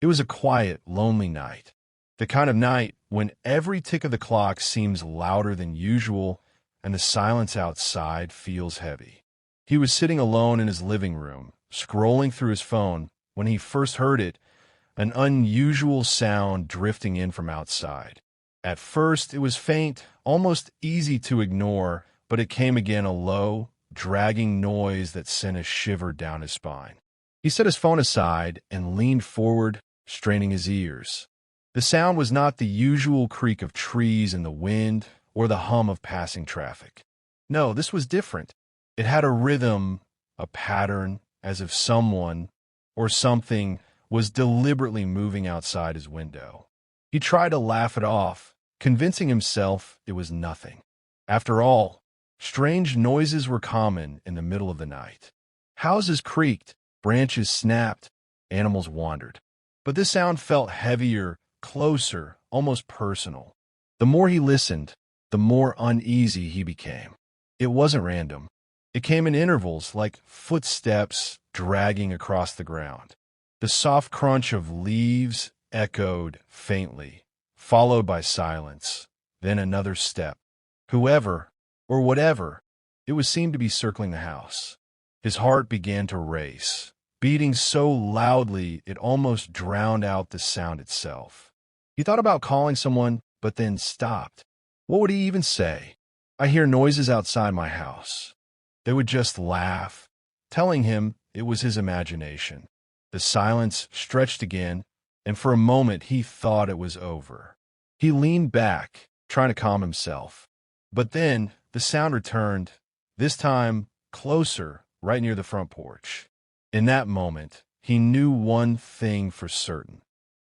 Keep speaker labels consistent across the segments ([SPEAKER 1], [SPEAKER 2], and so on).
[SPEAKER 1] It was a quiet, lonely night. The kind of night when every tick of the clock seems louder than usual and the silence outside feels heavy. He was sitting alone in his living room, scrolling through his phone, when he first heard it, an unusual sound drifting in from outside. At first, it was faint, almost easy to ignore, but it came again, a low, dragging noise that sent a shiver down his spine. He set his phone aside and leaned forward, straining his ears. The sound was not the usual creak of trees in the wind or the hum of passing traffic. No, this was different. It had a rhythm, a pattern, as if someone or something was deliberately moving outside his window. He tried to laugh it off, convincing himself it was nothing. After all, strange noises were common in the middle of the night. Houses creaked, branches snapped, animals wandered. But this sound felt heavier, closer, almost personal. The more he listened, the more uneasy he became. It wasn't random. It came in intervals, like footsteps dragging across the ground. The soft crunch of leaves echoed faintly, followed by silence, then another step. Whoever, or whatever, it was seemed to be circling the house. His heart began to race, beating so loudly it almost drowned out the sound itself. He thought about calling someone, but then stopped. What would he even say? I hear noises outside my house. They would just laugh, telling him it was his imagination. The silence stretched again, and for a moment he thought it was over. He leaned back, trying to calm himself. But then the sound returned, this time closer, right near the front porch. In that moment, he knew one thing for certain.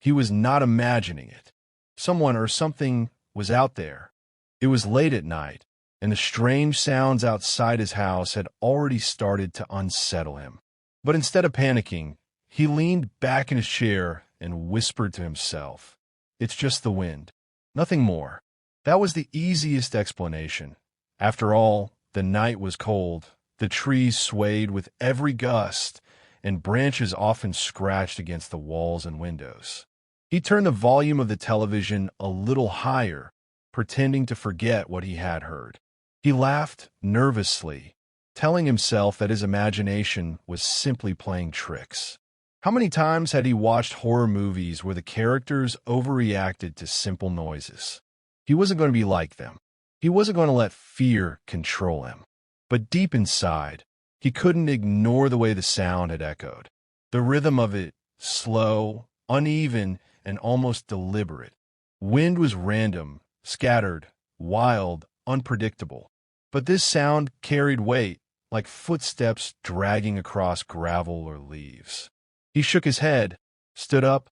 [SPEAKER 1] He was not imagining it. Someone or something was out there. It was late at night, and the strange sounds outside his house had already started to unsettle him. But instead of panicking, he leaned back in his chair and whispered to himself, "It's just the wind. Nothing more." That was the easiest explanation. After all, the night was cold, the trees swayed with every gust, and branches often scratched against the walls and windows. He turned the volume of the television a little higher, pretending to forget what he had heard. He laughed nervously, telling himself that his imagination was simply playing tricks. How many times had he watched horror movies where the characters overreacted to simple noises? He wasn't going to be like them. He wasn't going to let fear control him. But deep inside, he couldn't ignore the way the sound had echoed. The rhythm of it, slow, uneven, and almost deliberate. Wind was random, scattered, wild, unpredictable. But this sound carried weight, like footsteps dragging across gravel or leaves. He shook his head, stood up,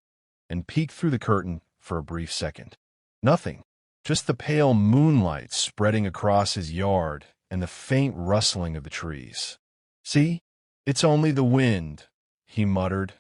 [SPEAKER 1] and peeked through the curtain for a brief second. Nothing, just the pale moonlight spreading across his yard and the faint rustling of the trees. "See, it's only the wind," he muttered,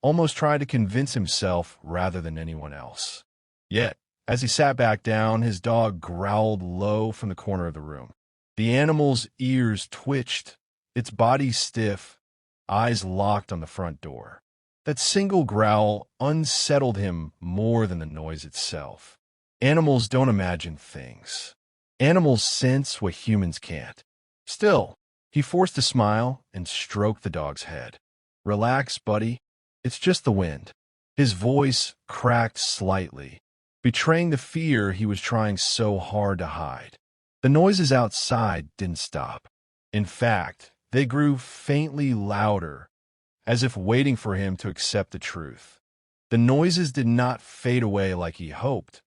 [SPEAKER 1] almost trying to convince himself rather than anyone else. Yet, as he sat back down, his dog growled low from the corner of the room. The animal's ears twitched, its body stiff, eyes locked on the front door. That single growl unsettled him more than the noise itself. Animals don't imagine things. Animals sense what humans can't. Still, he forced a smile and stroked the dog's head. "Relax, buddy. It's just the wind." His voice cracked slightly, betraying the fear he was trying so hard to hide. The noises outside didn't stop. In fact, they grew faintly louder, as if waiting for him to accept the truth. The noises did not fade away like he hoped.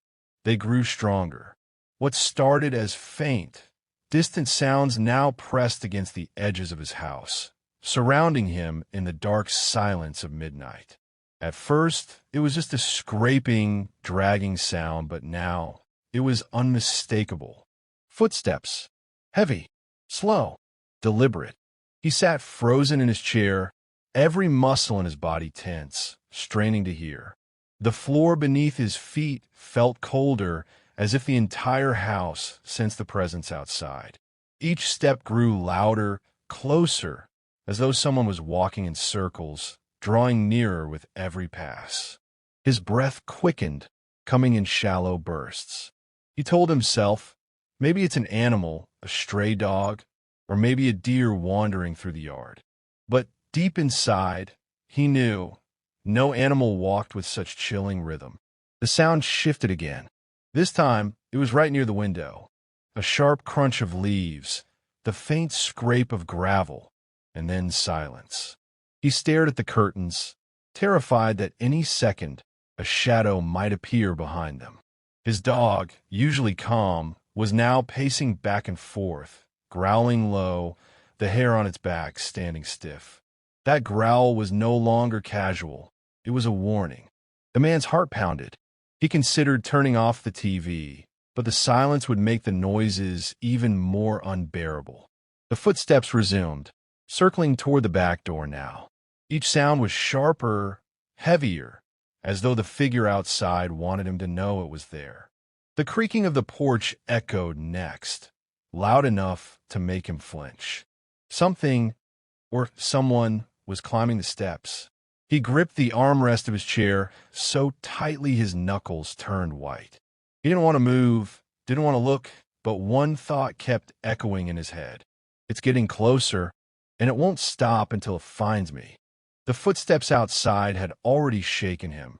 [SPEAKER 1] They grew stronger. What started as faint, distant sounds now pressed against the edges of his house, surrounding him in the dark silence of midnight. At first, it was just a scraping, dragging sound, but now it was unmistakable. Footsteps. Heavy, slow, deliberate. He sat frozen in his chair, every muscle in his body tense, straining to hear. The floor beneath his feet felt colder, as if the entire house sensed the presence outside. Each step grew louder, closer, as though someone was walking in circles, drawing nearer with every pass. His breath quickened, coming in shallow bursts. He told himself, maybe it's an animal, a stray dog, or maybe a deer wandering through the yard. But deep inside, he knew no animal walked with such chilling rhythm. The sound shifted again. This time, it was right near the window. A sharp crunch of leaves, the faint scrape of gravel, and then silence. He stared at the curtains, terrified that any second a shadow might appear behind them. His dog, usually calm, was now pacing back and forth, growling low, the hair on its back standing stiff. That growl was no longer casual. It was a warning. The man's heart pounded. He considered turning off the TV, but the silence would make the noises even more unbearable. The footsteps resumed, circling toward the back door now. Each sound was sharper, heavier, as though the figure outside wanted him to know it was there. The creaking of the porch echoed next, loud enough to make him flinch. Something, or someone, was climbing the steps. He gripped the armrest of his chair so tightly his knuckles turned white. He didn't want to move, didn't want to look, but one thought kept echoing in his head. It's getting closer, and it won't stop until it finds me. The footsteps outside had already shaken him,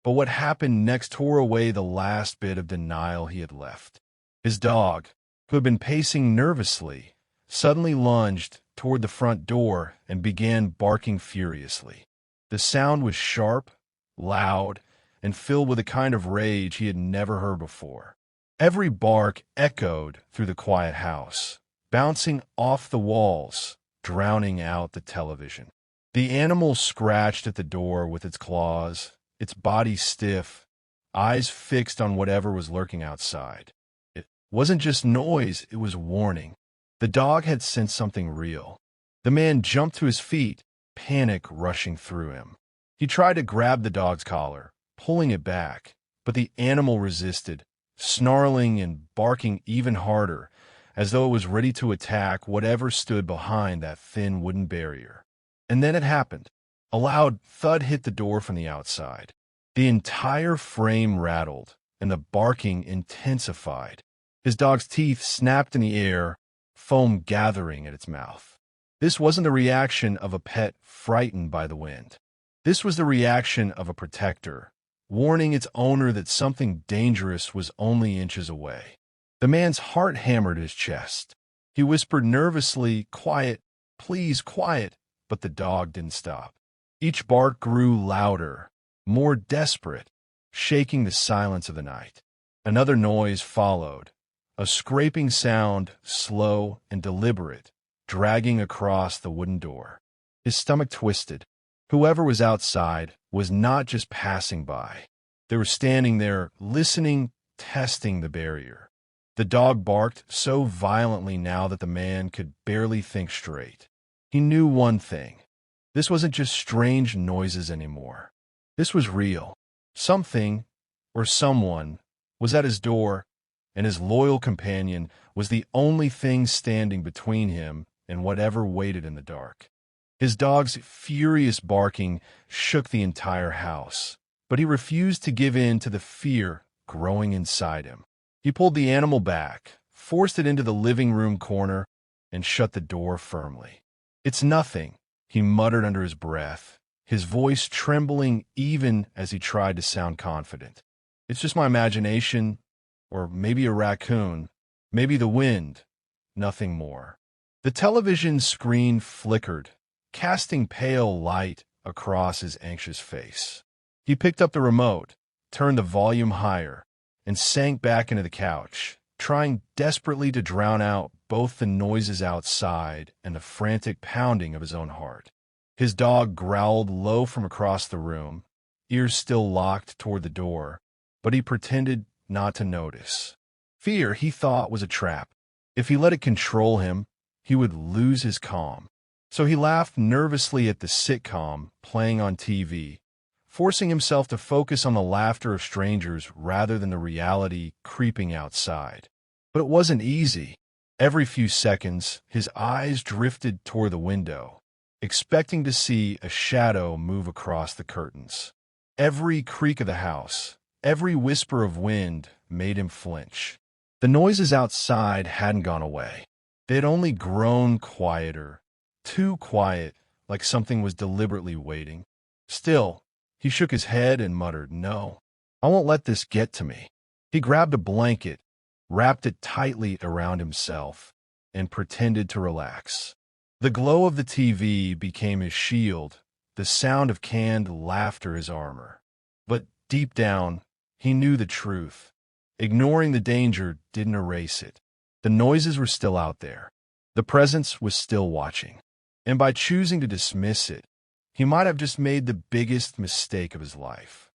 [SPEAKER 1] but what happened next tore away the last bit of denial he had left. His dog, who had been pacing nervously, suddenly lunged toward the front door and began barking furiously. The sound was sharp, loud, and filled with a kind of rage he had never heard before. Every bark echoed through the quiet house, bouncing off the walls, drowning out the television. The animal scratched at the door with its claws, its body stiff, eyes fixed on whatever was lurking outside. It wasn't just noise, it was warning. The dog had sensed something real. The man jumped to his feet, panic rushing through him. He tried to grab the dog's collar, pulling it back, but the animal resisted, snarling and barking even harder, as though it was ready to attack whatever stood behind that thin wooden barrier. And then it happened. A loud thud hit the door from the outside. The entire frame rattled, and the barking intensified. His dog's teeth snapped in the air, foam gathering at its mouth. This wasn't the reaction of a pet frightened by the wind. This was the reaction of a protector, warning its owner that something dangerous was only inches away. The man's heart hammered his chest. He whispered nervously, "Quiet, please, quiet," but the dog didn't stop. Each bark grew louder, more desperate, shaking the silence of the night. Another noise followed, a scraping sound, slow and deliberate, dragging across the wooden door. His stomach twisted. Whoever was outside was not just passing by. They were standing there, listening, testing the barrier. The dog barked so violently now that the man could barely think straight. He knew one thing. This wasn't just strange noises anymore. This was real. Something, or someone, was at his door, and his loyal companion was the only thing standing between him and whatever waited in the dark. His dog's furious barking shook the entire house, but he refused to give in to the fear growing inside him. He pulled the animal back, forced it into the living room corner, and shut the door firmly. "It's nothing," he muttered under his breath, his voice trembling even as he tried to sound confident. "It's just my imagination, or maybe a raccoon, maybe the wind, nothing more." The television screen flickered, casting pale light across his anxious face. He picked up the remote, turned the volume higher, and sank back into the couch, trying desperately to drown out both the noises outside and the frantic pounding of his own heart. His dog growled low from across the room, ears still locked toward the door, but he pretended not to notice. Fear, he thought, was a trap. If he let it control him, he would lose his calm. So he laughed nervously at the sitcom playing on TV, forcing himself to focus on the laughter of strangers rather than the reality creeping outside. But it wasn't easy. Every few seconds, his eyes drifted toward the window, expecting to see a shadow move across the curtains. Every creak of the house, every whisper of wind made him flinch. The noises outside hadn't gone away. They had only grown quieter, too quiet, like something was deliberately waiting. Still, he shook his head and muttered, "No, I won't let this get to me." He grabbed a blanket, wrapped it tightly around himself, and pretended to relax. The glow of the TV became his shield, the sound of canned laughter his armor. But deep down, he knew the truth. Ignoring the danger didn't erase it. The noises were still out there. The presence was still watching. And by choosing to dismiss it, he might have just made the biggest mistake of his life.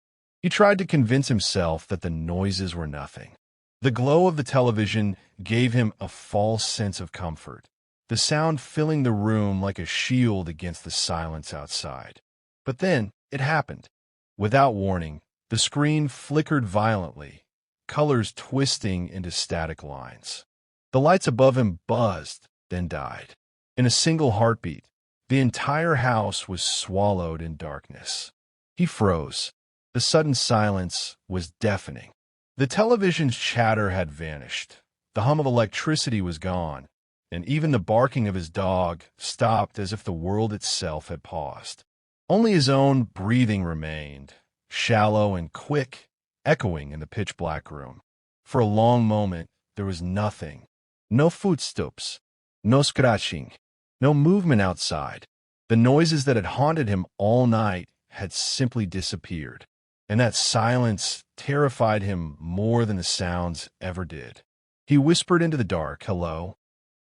[SPEAKER 1] He tried to convince himself that the noises were nothing. The glow of the television gave him a false sense of comfort, the sound filling the room like a shield against the silence outside. But then it happened. Without warning, the screen flickered violently, colors twisting into static lines. The lights above him buzzed, then died. In a single heartbeat, the entire house was swallowed in darkness. He froze. The sudden silence was deafening. The television's chatter had vanished. The hum of electricity was gone, and even the barking of his dog stopped as if the world itself had paused. Only his own breathing remained, shallow and quick, echoing in the pitch-black room. For a long moment, there was nothing. No footsteps, no scratching, no movement outside. The noises that had haunted him all night had simply disappeared, and that silence terrified him more than the sounds ever did. He whispered into the dark, "Hello?"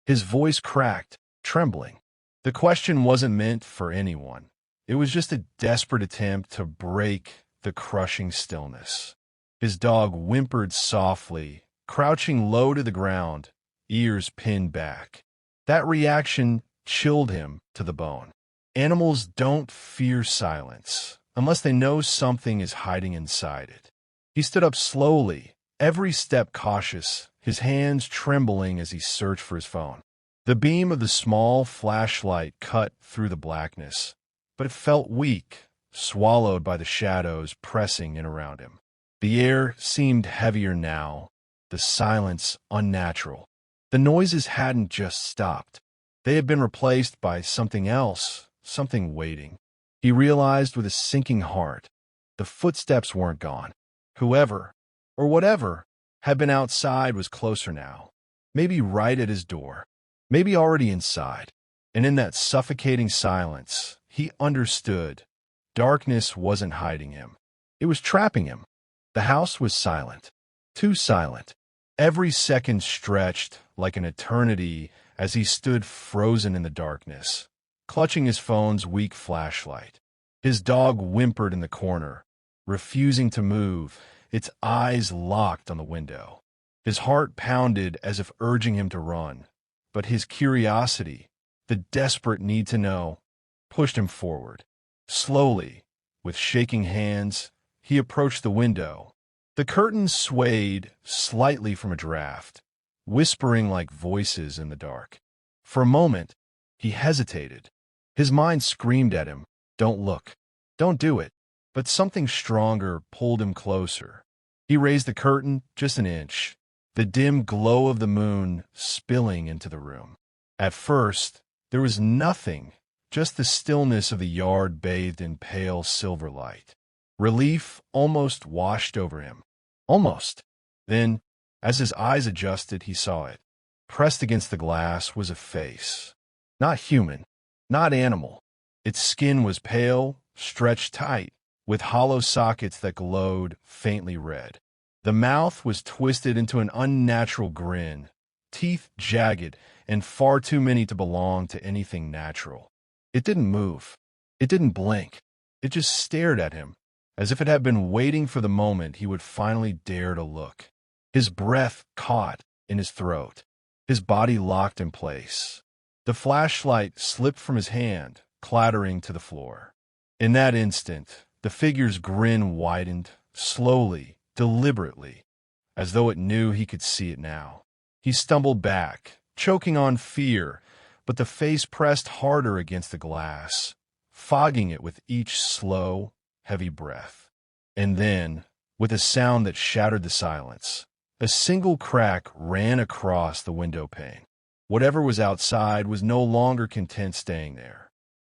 [SPEAKER 1] His voice cracked, trembling. The question wasn't meant for anyone. It was just a desperate attempt to break the crushing stillness. His dog whimpered softly, crouching low to the ground, ears pinned back. That reaction chilled him to the bone. Animals don't fear silence unless they know something is hiding inside it. He stood up slowly, every step cautious, his hands trembling as he searched for his phone. The beam of the small flashlight cut through the blackness, but it felt weak, swallowed by the shadows pressing in around him. The air seemed heavier now, the silence unnatural. The noises hadn't just stopped. They had been replaced by something else, something waiting. He realized with a sinking heart, the footsteps weren't gone. Whoever, or whatever, had been outside was closer now, maybe right at his door, maybe already inside. And in that suffocating silence, he understood. Darkness wasn't hiding him. It was trapping him. The house was silent, too silent. Every second stretched like an eternity as he stood frozen in the darkness, clutching his phone's weak flashlight. His dog whimpered in the corner, refusing to move, its eyes locked on the window. His heart pounded as if urging him to run, but his curiosity, the desperate need to know, pushed him forward. Slowly, with shaking hands, he approached the window. The curtains swayed slightly from a draft, whispering like voices in the dark. For a moment, he hesitated. His mind screamed at him, "Don't look. Don't do it." But something stronger pulled him closer. He raised the curtain just an inch, the dim glow of the moon spilling into the room. At first, there was nothing, just the stillness of the yard bathed in pale silver light. Relief almost washed over him. Almost. Then, as his eyes adjusted, he saw it. Pressed against the glass was a face. Not human, not animal. Its skin was pale, stretched tight, with hollow sockets that glowed faintly red. The mouth was twisted into an unnatural grin, teeth jagged and far too many to belong to anything natural. It didn't move. It didn't blink. It just stared at him, as if it had been waiting for the moment he would finally dare to look. His breath caught in his throat, his body locked in place. The flashlight slipped from his hand, clattering to the floor. In that instant, the figure's grin widened, slowly, deliberately, as though it knew he could see it now. He stumbled back, choking on fear, but the face pressed harder against the glass, fogging it with each slow, heavy breath. And then, with a sound that shattered the silence, a single crack ran across the window pane. Whatever was outside was no longer content staying there.